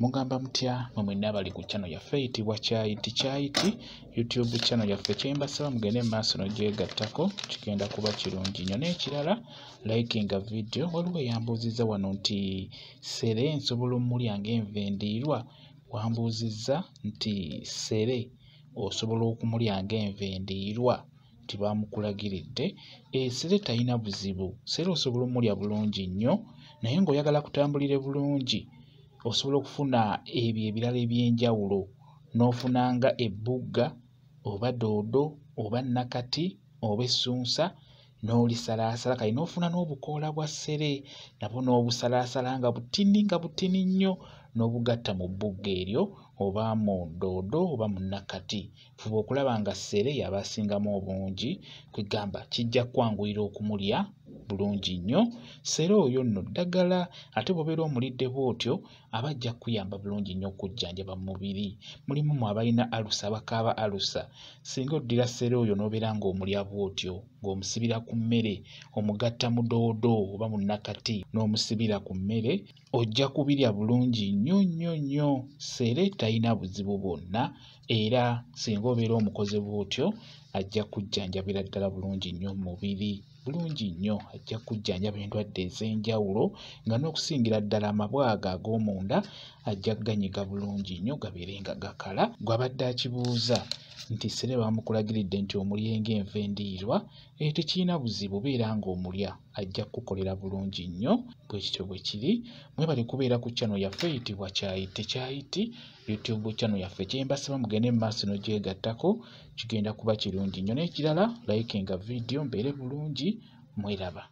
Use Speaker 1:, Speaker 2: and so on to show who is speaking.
Speaker 1: Mugamba mutya mwe mwenna abali ku channel yaffe eyitibwa Kyayiti YouTube channel yaffe kyembasaba mugende maaso n'ogyegattako kigenda kuba kirungi nnyo. N'ekirala likinga video waliwo eyambuuzizza wano nti Sere nsobola omulya ng'enva endiirwa. Wambuuzizza nti Sere osobola okumulya ng'enva endiirwa nti bamukulagiridde. Sere talina buzibu, Sere osobola omulya bulungi nnyo, naye ng'oyagala kutambulire bulungi osobola okufuna ebyo ebirala eby'enjawulo n'ofunanga ebbugga oba doodo oba nakati oba essunsa n'olisalaasala kale n'ofuna n'obukoola bwa Sere nabwo n'obusalaasala nga butini nnyo n'obugatta mu bbugga eryo oba mu doodo oba mu nakati. Fuba okulaba nga Sere yaba asingamu obungi kwegamba kijja kwanguyira okumulya bulungi nnyo. Sere oyo nno ddagala ate bw'obeera omulidde bw'otyo aba ajja kuyamba bulungi nnyo okujjanjaba mu mubiri. Mulimu mu abalina alusa abakaaba alusa, singa oddira Sere oyo n'obeera ng'omulya bw'otyo ng'omusibira ku mmere omugatta mu doodo oba mu nakati n'omusibira ku mmere ojja kubirya bulungi nnyo nnyo nnyo. Sere talina buzibu bwonna era singa obeera omukoze bw'otyo ajja kujjanjabira ddala bulungi nnyo mu mubiri. Bulungi nnyo ajja kujjanjaba endwadde ez'enjawulo nga n'okusingira ddala amabwaga ag'omunda ajja ganyiga bulungi nnyo gabeere nga gakala. Gw'abadde akibuuza nti Sere bamukulagiridde nti omulyenga enva endiirwa tekirina buzibu, beera ng'omulya ajja kukolera bulungi nnyo. Bwe kityo bwe kiri. Mwebale kubeera ku channel yaffe eyitibwa Kyayiti YouTube channel yaffe kyembasaba mugende mu maaso n'ogyegattako kigenda kuba kirungi nnyo. N'ekirala likinga video mbeere bulungi. Mweraba.